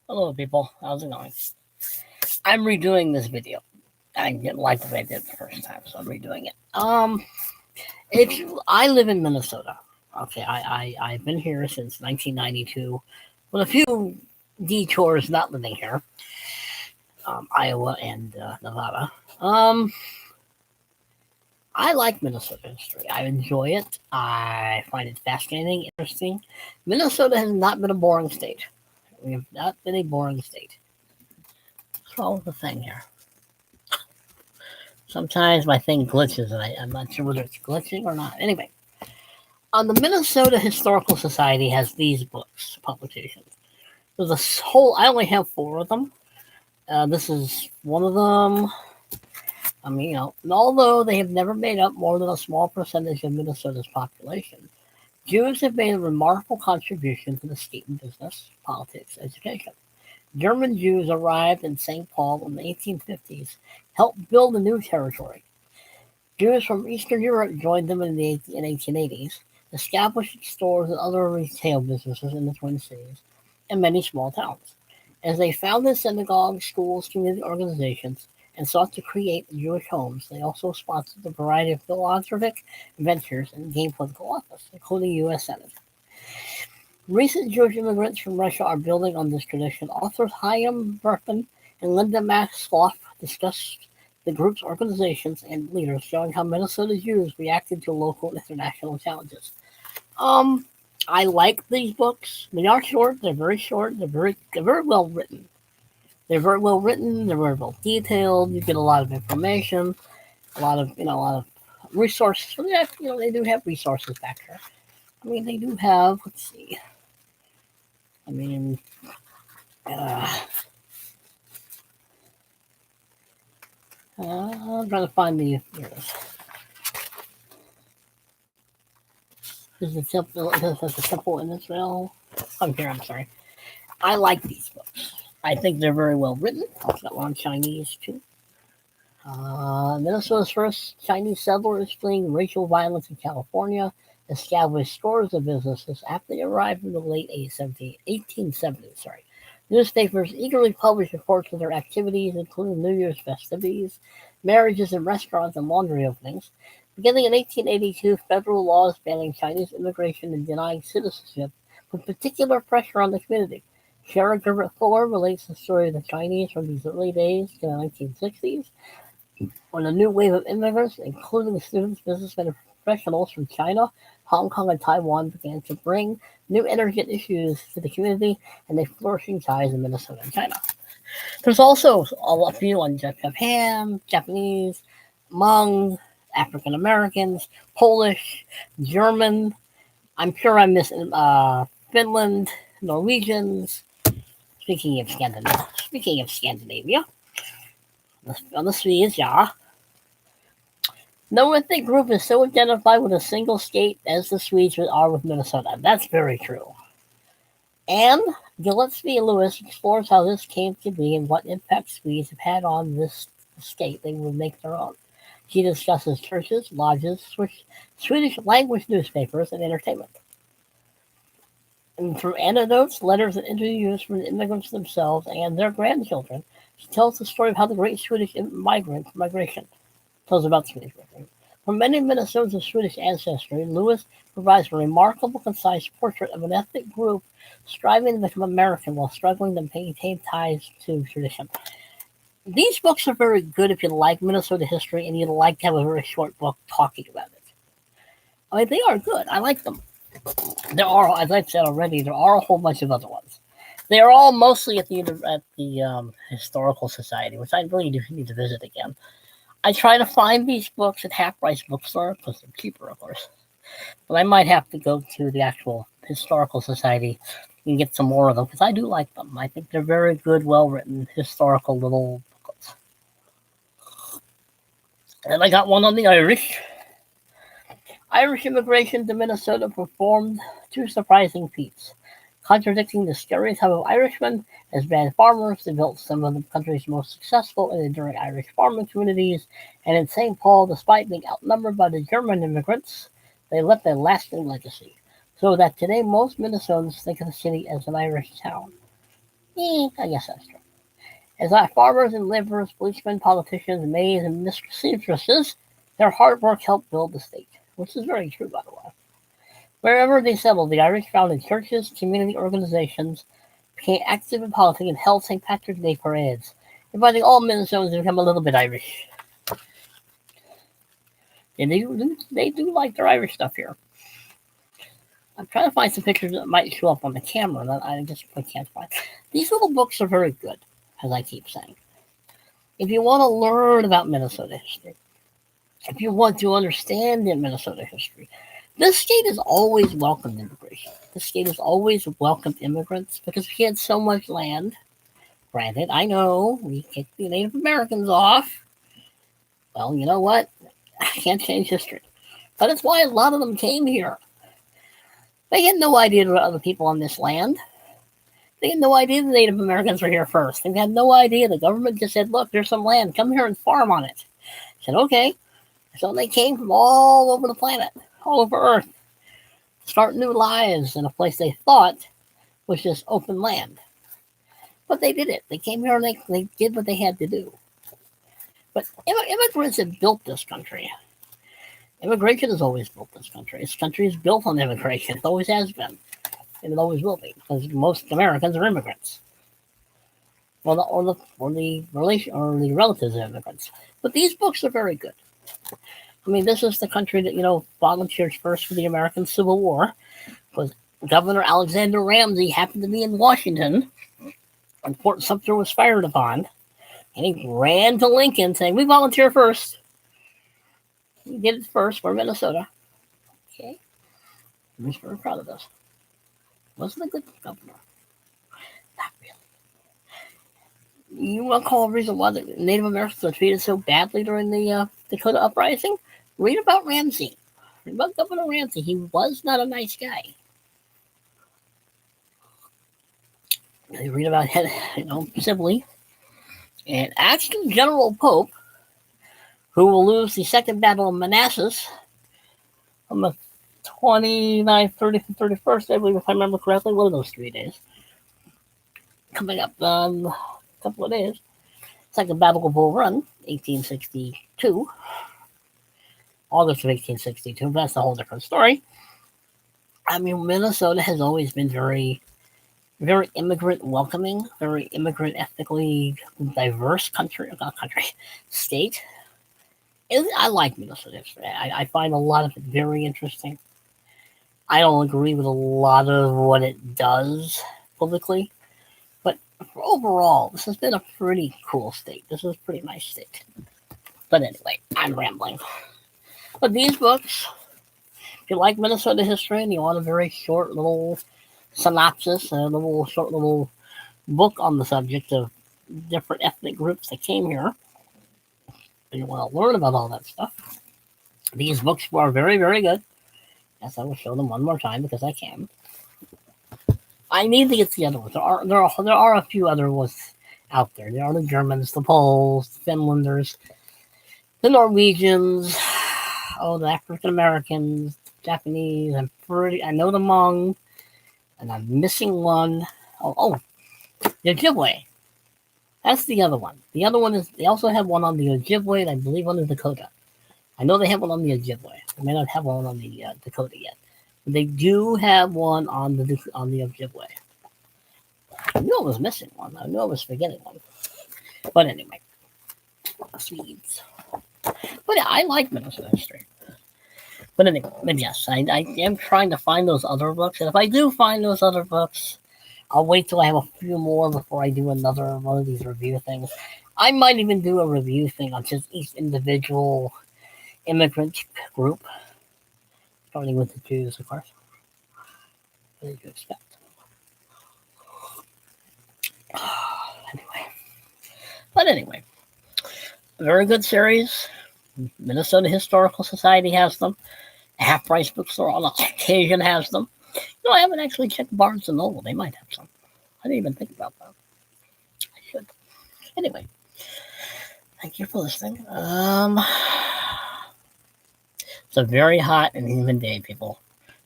Hello, people. How's it going? I'm redoing this video. I didn't like the way I did it the first time, so I'm redoing it. I live in Minnesota. Okay, I've been here since 1992, with a few detours not living here. Iowa and Nevada. Um, I like Minnesota history. I enjoy it. I find it fascinating, interesting. Minnesota has not been a boring state. We have not been a boring state. What's wrong with the thing here? Sometimes my thing glitches, and I'm not sure whether it's glitching or not. Anyway, the Minnesota Historical Society has these books, publications. There's a whole, I only have four of them. This is one of them. Although they have never made up more than a small percentage of Minnesota's population, Jews have made a remarkable contribution to the state in business, politics, education. German Jews arrived in St. Paul in the 1850s, helped build a new territory. Jews from Eastern Europe joined them in the 1880s, establishing stores and other retail businesses in the Twin Cities and many small towns. As they founded synagogues, schools, community organizations, and sought to create Jewish homes, they also sponsored a variety of philanthropic ventures and gained political office, including U.S. Senate. Recent Jewish immigrants from Russia are building on this tradition. Authors Chaim Berkman and Linda Maxloff discussed the group's organizations and leaders, showing how Minnesota Jews reacted to local and international challenges. Um, I like these books. They are short. They're very short. They're very well written. They're very well written. They're very well detailed. You get a lot of information, a lot of resources. They do have resources back there. I mean, they do have. Let's see. I mean, I'm trying to find the. Here it is. Is the temple in Israel? I'm here. I'm sorry. I like these books. I think they're very well written. I've got one on Chinese too. Minnesota's first Chinese settlers fleeing racial violence in California established scores of businesses after they arrived in the late 1870s. Newspapers eagerly published reports of their activities, including New Year's festivities, marriages in restaurants, and laundry openings. Beginning in 1882, federal laws banning Chinese immigration and denying citizenship put particular pressure on the community. Sarah Gilbert Fuller relates the story of the Chinese from these early days to the 1960s, when a new wave of immigrants, including students, businessmen, and professionals from China, Hong Kong, and Taiwan, began to bring new energy and issues to the community and a flourishing ties in Minnesota and China. There's also a few on Japan, Japanese, Hmong, African Americans, Polish, German. I'm sure I'm missing Finland, Norwegians. Speaking of Scandinavia, on the Swedes, yeah. No ethnic group is so identified with a single state as the Swedes are with Minnesota. That's very true. And Gillespie Lewis explores how this came to be and what impact Swedes have had on this state they would make their own. He discusses churches, lodges, Swedish language newspapers, and entertainment. And through anecdotes, letters, and interviews from the immigrants themselves and their grandchildren, she tells the story of how the great Swedish migration tells about Swedish migration. For many Minnesotans of Swedish ancestry, Lewis provides a remarkable, concise portrait of an ethnic group striving to become American while struggling to maintain ties to tradition. These books are very good if you like Minnesota history and you'd like to have a very short book talking about it. I mean, they are good. I like them. There are, as I've said already, there are a whole bunch of other ones. They are all mostly at the Historical Society, which I really do need to visit again. I try to find these books at half-price bookstore because they're cheaper, of course. But I might have to go to the actual Historical Society and get some more of them because I do like them. I think they're very good, well-written, historical little booklets. And I got one on the Irish. Irish immigration to Minnesota performed two surprising feats. Contradicting the stereotype of Irishmen as bad farmers, they built some of the country's most successful and enduring Irish farming communities, and in St. Paul, despite being outnumbered by the German immigrants, they left a lasting legacy, so that today most Minnesotans think of the city as an Irish town. I guess that's true. As like farmers and laborers, policemen, politicians, maids, and mistresses, their hard work helped build the state, which is very true, by the way. Wherever they settled, the Irish founded churches, community organizations, became active in politics, and held St. Patrick's Day parades, inviting all Minnesotans to become a little bit Irish. And they do like their Irish stuff here. I'm trying to find some pictures that might show up on the camera that I just can't find. These little books are very good, as I keep saying. If you want to learn about Minnesota history, if you want to understand the Minnesota history, this state has always welcomed immigration. This state has always welcomed immigrants because we had so much land. Granted, I know we kicked the Native Americans off. Well, you know what? I can't change history. But that's why a lot of them came here. They had no idea there were other people on this land. They had no idea the Native Americans were here first. They had no idea. The government just said, look, there's some land. Come here and farm on it. I said, okay. So they came from all over the planet, all over Earth, to start new lives in a place they thought was just open land. But they did it. They came here and they did what they had to do. But immigrants have built this country. Immigration has always built this country. This country is built on immigration. It always has been. And it always will be, because most Americans are immigrants. Or the relatives of immigrants. But these books are very good. I mean, this is the country that, volunteered first for the American Civil War. Because Governor Alexander Ramsey happened to be in Washington when Fort Sumter was fired upon. And he ran to Lincoln saying, we volunteer first. He did it first for Minnesota. Okay. I'm just very proud of this. Wasn't a good governor. Not really. You want to call a reason why the Native Americans were treated so badly during the Dakota Uprising? Read about Ramsey. Read about Governor Ramsey. He was not a nice guy. You read about Sibley. And actually, General Pope, who will lose the Second Battle of Manassas on the 29th, 30th, and 31st, I believe, if I remember correctly, one of those 3 days. Coming up a couple of days. Second Battle of Bull Run, 1862. August of 1862, but that's a whole different story. I mean, Minnesota has always been very, very immigrant welcoming, very immigrant ethnically diverse state. I like Minnesota history. I find a lot of it very interesting. I don't agree with a lot of what it does politically, but overall, this has been a pretty cool state. This is a pretty nice state. But anyway, I'm rambling. But these books, if you like Minnesota history and you want a very short little synopsis, a short little book on the subject of different ethnic groups that came here, and you want to learn about all that stuff, these books are very, very good. Yes, I will show them one more time because I can. I need to get the other ones. There are a few other ones out there. There are the Germans, the Poles, the Finlanders, the Norwegians, the African Americans, Japanese. I know the Hmong, and I'm missing one. The Ojibwe. That's the other one. The other one is they also have one on the Ojibwe, and I believe on the Dakota. I know they have one on the Ojibwe. They may not have one on the Dakota yet, but they do have one on the Ojibwe. I knew I was missing one. I knew I was forgetting one. But anyway, Swedes. But yeah, I like Minnesota history. But anyway, yes, I am trying to find those other books, and if I do find those other books, I'll wait till I have a few more before I do another one of these review things. I might even do a review thing on just each individual immigrant group, starting with the Jews, of course. What did you expect? Anyway, a very good series. Minnesota Historical Society has them. Half Price Bookstore on occasion has them. I haven't actually checked Barnes & Noble. They might have some. I didn't even think about that. I should. Anyway, thank you for listening. It's a very hot and humid day, people.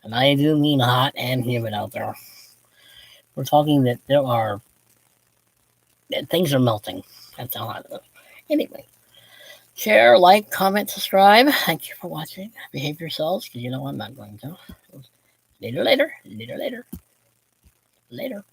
And I do mean hot and humid out there. We're talking that there are things are melting. That's all I know. Anyway, share, like, comment, subscribe. Thank you for watching. Behave yourselves, because you know I'm not going to. Later, later, later, later, later.